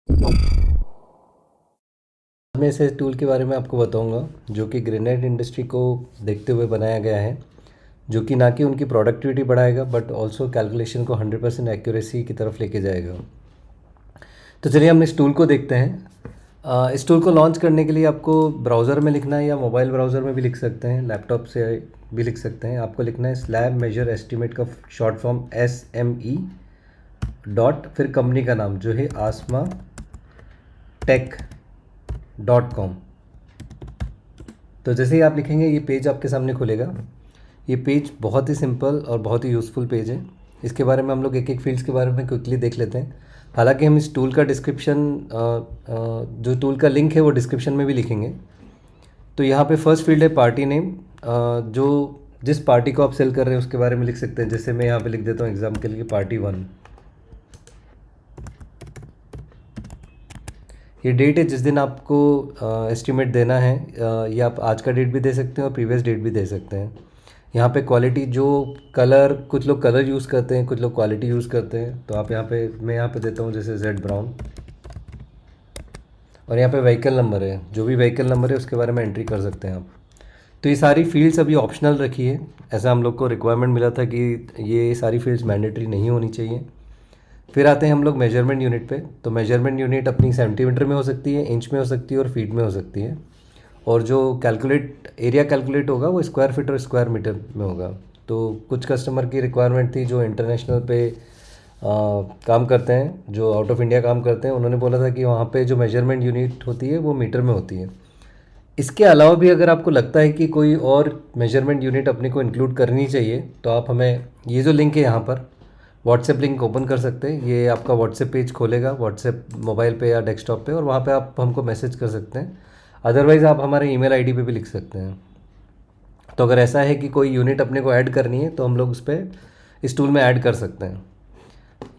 मैं इस टूल के बारे में आपको बताऊंगा जो कि ग्रेनाइट इंडस्ट्री को देखते हुए बनाया गया है, जो कि ना कि उनकी प्रोडक्टिविटी बढ़ाएगा बट ऑल्सो कैलकुलेशन को 100% एक्यूरेसी की तरफ लेके जाएगा। तो चलिए हम इस टूल को देखते हैं। इस टूल को लॉन्च करने के लिए आपको ब्राउज़र में लिखना है या मोबाइल ब्राउज़र में भी लिख सकते हैं, लैपटॉप से भी लिख सकते हैं। आपको लिखना है स्लैब मेजर एस्टिमेट का शॉर्ट फॉर्म SME डॉट फिर कंपनी का नाम जो है आसमा टेक .com। तो जैसे ही आप लिखेंगे ये पेज आपके सामने खुलेगा। ये पेज बहुत ही सिंपल और बहुत ही यूज़फुल पेज है। इसके बारे में हम लोग एक एक फील्ड्स के बारे में क्विकली देख लेते हैं। हालांकि हम इस टूल का डिस्क्रिप्शन जो टूल का लिंक है वो डिस्क्रिप्शन में भी लिखेंगे। तो यहाँ पे फर्स्ट फील्ड है पार्टी नेम, जो जिस पार्टी को आप सेल कर रहे हैं उसके बारे में लिख सकते हैं। जैसे मैं यहाँ पे लिख देता हूँ एग्जाम्पल के लिए पार्टी 1। ये डेट है जिस दिन आपको एस्टिमेट देना है। ये आप आज का डेट भी दे सकते हैं और प्रीवियस डेट भी दे सकते हैं। यहाँ पे क्वालिटी जो कलर, कुछ लोग कलर यूज़ करते हैं, कुछ लोग क्वालिटी यूज़ करते हैं। तो आप यहाँ पे, मैं यहाँ पे देता हूँ जैसे जेड ब्राउन। और यहाँ पे व्हीकल नंबर है, जो भी व्हीकल नंबर है उसके बारे में एंट्री कर सकते हैं आप। तो ये सारी फील्ड्स अभी ऑप्शनल रखी है। ऐसा हम लोग को रिक्वायरमेंट मिला था कि ये सारी फील्ड्स मैंडेटरी नहीं होनी चाहिए। फिर आते हैं हम लोग मेजरमेंट यूनिट पे। तो मेजरमेंट यूनिट अपनी सेंटीमीटर में हो सकती है, इंच में हो सकती है और फीट में हो सकती है। और जो कैलकुलेट एरिया कैलकुलेट होगा वो स्क्वायर फीट और स्क्वायर मीटर में होगा। तो कुछ कस्टमर की रिक्वायरमेंट थी जो इंटरनेशनल पे काम करते हैं, जो आउट ऑफ इंडिया काम करते हैं। उन्होंने बोला था कि वहाँ पे जो मेजरमेंट यूनिट होती है वो मीटर में होती है। इसके अलावा भी अगर आपको लगता है कि कोई और मेजरमेंट यूनिट अपने को इंक्लूड करनी चाहिए तो आप हमें, ये जो लिंक है यहाँ पर व्हाट्सएप लिंक ओपन कर सकते हैं। ये आपका व्हाट्सएप पेज खोलेगा व्हाट्सएप मोबाइल पे या डेस्कटॉप पे, और वहाँ पे आप हमको मैसेज कर सकते हैं। अदरवाइज़ आप हमारे ईमेल आईडी पे भी लिख सकते हैं। तो अगर ऐसा है कि कोई यूनिट अपने को ऐड करनी है तो हम लोग उस पर इस टूल में ऐड कर सकते हैं।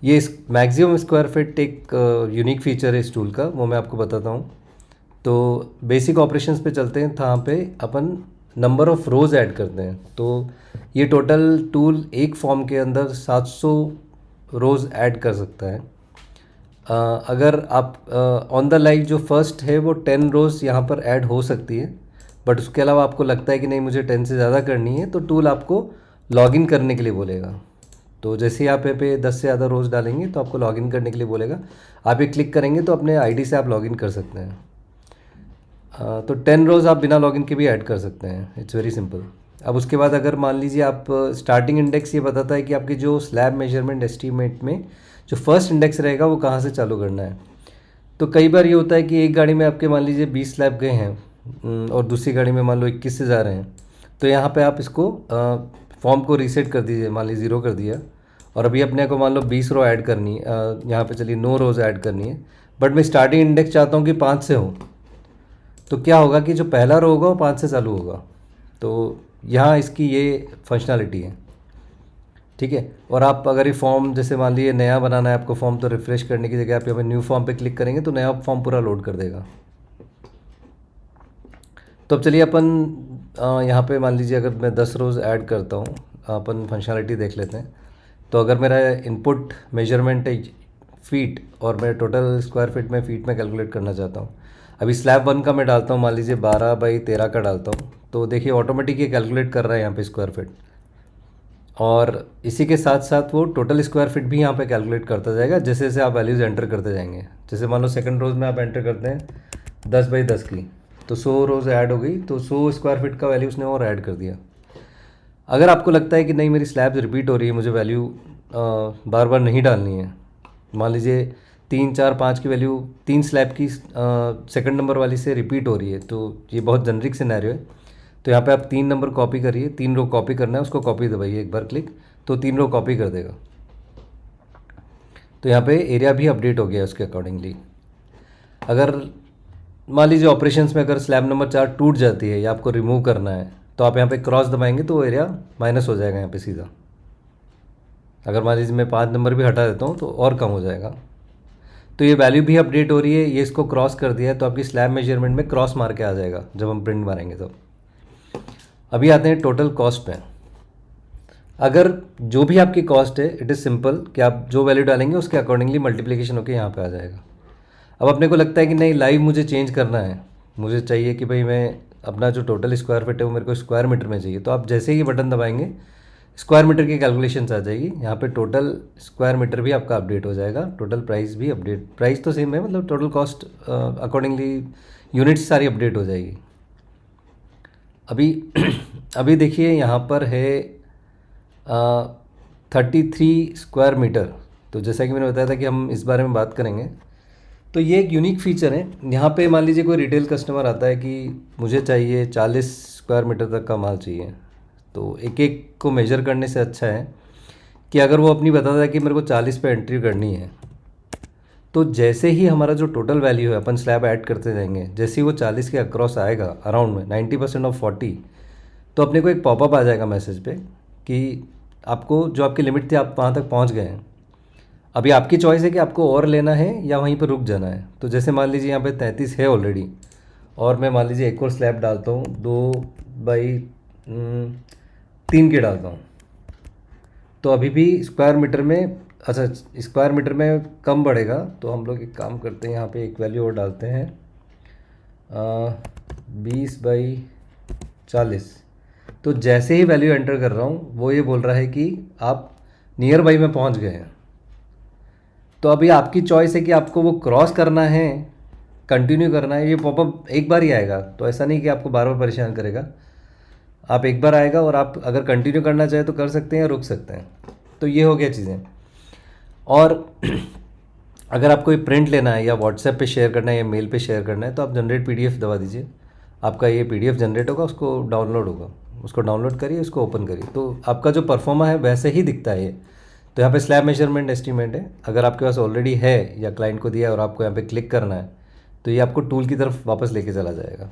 ये इस मैक्सिमम स्क्वायर फिट एक यूनिक फीचर है इस टूल का, वो मैं आपको बताता हूँ। तो बेसिक ऑपरेशंस पे चलते हैं। यहाँ पे अपन नंबर ऑफ़ रोज़ ऐड करते हैं। तो ये टोटल टूल एक फॉर्म के अंदर 700 रोज़ ऐड कर सकता है। अगर आप ऑन द लाइक जो फर्स्ट है वो 10 रोज़ यहाँ पर ऐड हो सकती है, बट उसके अलावा आपको लगता है कि नहीं मुझे 10 से ज़्यादा करनी है तो टूल आपको लॉगिन करने के लिए बोलेगा। तो जैसे ही आप यहाँ पे 10 से ज़्यादा रोज़ डालेंगे तो आपको लॉगिन करने के लिए बोलेगा। आप ये क्लिक करेंगे तो अपने आईडी से आप लॉगिन कर सकते हैं। तो 10 रोज़ आप बिना लॉगिन के भी ऐड कर सकते हैं। It's very simple. अब उसके बाद अगर मान लीजिए आप स्टार्टिंग इंडेक्स ये बताता है कि आपकी जो स्लैब मेजरमेंट एस्टीमेट में जो फर्स्ट इंडेक्स रहेगा वो कहाँ से चालू करना है। तो कई बार ये होता है कि एक गाड़ी में आपके मान लीजिए 20 स्लैब गए हैं, और दूसरी गाड़ी में मान लो 21 से जा रहे हैं। तो यहाँ पे आप इसको फॉर्म को रीसेट कर दीजिए, मान लीजिए 0 कर दिया। और अभी अपने को मान लो 20 रो ऐड करनी है, यहाँ पे चलिए 9 रोज़ ऐड करनी है। बट मैं स्टार्टिंग इंडेक्स चाहता हूँ कि 5 से हो। तो क्या होगा कि जो पहला रो होगा वो 5 से चालू होगा। तो यहाँ इसकी ये फंक्शनैलिटी है, ठीक है। और आप अगर ये फॉर्म जैसे मान लीजिए नया बनाना है आपको फॉर्म, तो रिफ़्रेश करने की जगह आप यहाँ पे न्यू फॉर्म पे क्लिक करेंगे तो नया फॉर्म पूरा लोड कर देगा। तो अब चलिए अपन यहाँ पे मान लीजिए अगर मैं 10 रोज़ ऐड करता हूँ, अपन फंक्शनैलिटी देख लेते हैं। तो अगर मेरा इनपुट मेजरमेंट है फीट और मैं टोटल स्क्वायर फीट में फीट में कैलकुलेट करना चाहता हूँ। अभी स्लैब 1 का मैं डालता हूँ, मान लीजिए 12/13 का डालता हूँ। तो देखिए ऑटोमेटिक ये कैलकुलेट कर रहा है यहाँ पे स्क्वायर फीट। और इसी के साथ साथ वो टोटल स्क्वायर फीट भी यहाँ पे कैलकुलेट करता जाएगा जैसे जैसे आप वैल्यूज़ एंटर करते जाएंगे। जैसे मान लो सेकंड रोज़ में आप एंटर करते हैं 10/10 की, तो 100 रोज़ ऐड हो गई, तो 100 स्क्वायर फीट का वैल्यू उसने और ऐड कर दिया। अगर आपको लगता है कि नहीं मेरी स्लैब्स रिपीट हो रही है, मुझे वैल्यू बार बार नहीं डालनी है, मान लीजिए 3 4 5 की वैल्यू 3 स्लैब की सेकंड नंबर वाली से रिपीट हो रही है, तो ये बहुत जनरिक सिनेरियो है। तो यहाँ पे आप 3 नंबर कॉपी करिए, 3 रो कॉपी करना है, उसको कॉपी दबाइए एक बार क्लिक, तो 3 रो कॉपी कर देगा। तो यहाँ पे एरिया भी अपडेट हो गया उसके अकॉर्डिंगली। अगर मान लीजिए ऑपरेशंस में अगर स्लैब नंबर 4 टूट जाती है या आपको रिमूव करना है तो आप यहाँ पे क्रॉस दबाएंगे तो वो एरिया माइनस हो जाएगा यहाँ पे सीधा। अगर मान लीजिए मैं 5 नंबर भी हटा देता हूँ तो और कम हो जाएगा। तो ये वैल्यू भी अपडेट हो रही है, ये इसको क्रॉस कर दिया है तो आपकी स्लैब मेजरमेंट में क्रॉस मार के आ जाएगा जब हम प्रिंट मारेंगे तो। अभी आते हैं टोटल कॉस्ट पे। अगर जो भी आपकी कॉस्ट है इट इज़ सिंपल कि आप जो वैल्यू डालेंगे उसके अकॉर्डिंगली मल्टीप्लिकेशन होकर यहाँ पे आ जाएगा। अब अपने को लगता है कि नहीं लाइव मुझे चेंज करना है, मुझे चाहिए कि भाई मैं अपना जो टोटल स्क्वायर फीट है वो मेरे को स्क्वायर मीटर में चाहिए, तो आप जैसे ही बटन दबाएंगे स्क्वायर मीटर की कैलकुलेशंस आ जाएगी। यहाँ पे टोटल स्क्वायर मीटर भी आपका अपडेट हो जाएगा, टोटल प्राइस भी अपडेट, प्राइस तो सेम है, मतलब टोटल कॉस्ट अकॉर्डिंगली यूनिट्स सारी अपडेट हो जाएगी। अभी अभी देखिए यहाँ पर है 33 स्क्वायर मीटर। तो जैसा कि मैंने बताया था कि हम इस बारे में बात करेंगे, तो ये एक यूनिक फीचर है। यहाँ पे मान लीजिए कोई रिटेल कस्टमर आता है कि मुझे चाहिए 40 स्क्वायर मीटर तक का माल चाहिए, तो एक एक को मेजर करने से अच्छा है कि अगर वो अपनी बताता है कि मेरे को 40 पे एंट्री करनी है, तो जैसे ही हमारा जो टोटल वैल्यू है अपन स्लैब ऐड करते जाएंगे, जैसे ही वो 40 के अक्रॉस आएगा अराउंड में 90% ऑफ 40, तो अपने को एक पॉपअप आ जाएगा मैसेज पे कि आपको जो आपकी लिमिट थी आप वहाँ तक पहुँच गए हैं। अभी आपकी चॉइस है कि आपको और लेना है या वहीं पर रुक जाना है। तो जैसे मान लीजिए यहाँ पे 33 है ऑलरेडी, और मैं मान लीजिए एक और स्लैब डालता हूँ 2/3 के डालता हूँ, तो अभी भी स्क्वायर मीटर में, अच्छा स्क्वायर मीटर में कम बढ़ेगा। तो हम लोग एक काम करते हैं, यहाँ पे एक वैल्यू और डालते हैं 20/40। तो जैसे ही वैल्यू एंटर कर रहा हूँ वो ये बोल रहा है कि आप नियर बाई में पहुँच गए हैं। तो अभी आपकी चॉइस है कि आपको वो क्रॉस करना है, कंटिन्यू करना है। ये पॉपअप एक बार ही आएगा, तो ऐसा नहीं कि आपको बार बार परेशान करेगा। आप एक बार आएगा और आप अगर कंटिन्यू करना चाहे तो कर सकते हैं या रुक सकते हैं। तो ये हो गया चीज़ें। और अगर आपको ये प्रिंट लेना है या व्हाट्सएप पे शेयर करना है या मेल पे शेयर करना है, तो आप जनरेट पीडीएफ दबा दीजिए, आपका ये पीडीएफ जनरेट होगा, उसको डाउनलोड होगा, उसको डाउनलोड करिए, उसको ओपन करिए, तो आपका जो परफॉर्मा है वैसे ही दिखता है ये। तो यहाँ पे स्लैब मेजरमेंट एस्टीमेट है, अगर आपके पास ऑलरेडी है या क्लाइंट को दिया है और आपको यहाँ पे क्लिक करना है, तो ये आपको टूल की तरफ वापस लेके चला जाएगा।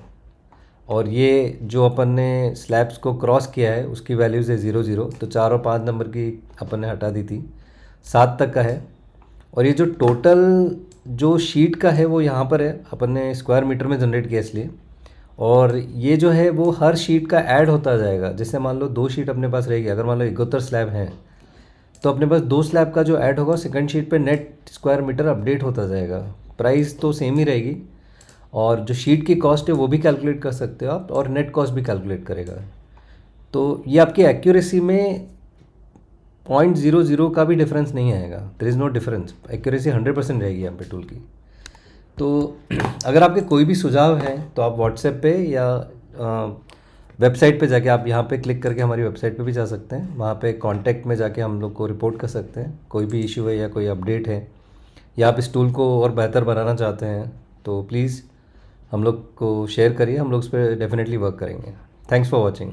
और ये जो अपन ने स्लैब्स को क्रॉस किया है उसकी वैल्यूज़ है 00, तो 4 और 5 नंबर की अपन ने हटा दी थी, 7 तक का है। और ये जो टोटल जो शीट का है वो यहाँ पर है, अपन ने स्क्वायर मीटर में जनरेट किया इसलिए। और ये जो है वो हर शीट का ऐड होता जाएगा। जैसे मान लो 2 शीट अपने पास रहेगी, अगर मान लो 71 स्लैब हैं, तो अपने पास 2 स्लैब का जो ऐड होगा सेकंड शीट पे नेट स्क्वायर मीटर अपडेट होता जाएगा। प्राइस तो सेम ही रहेगी, और जो शीट की कॉस्ट है वो भी कैलकुलेट कर सकते हो आप, और नेट कॉस्ट भी कैलकुलेट करेगा। तो ये आपकी एक्यूरेसी में 0.00 का भी डिफरेंस नहीं आएगा, there is no difference, accuracy 100% रहेगी यहाँ पे टूल की। तो अगर आपके कोई भी सुझाव हैं तो आप व्हाट्सएप पे या वेबसाइट पे जाके, आप यहाँ पे क्लिक करके हमारी वेबसाइट पे भी जा सकते हैं, वहाँ पे कांटेक्ट में जाके हम लोग को रिपोर्ट कर सकते हैं, कोई भी इशू है या कोई अपडेट है, या आप इस टूल को और बेहतर बनाना चाहते हैं, तो प्लीज़ हम लोग को शेयर करिए, हम लोग उस पर डेफिनेटली वर्क करेंगे। Thanks for watching.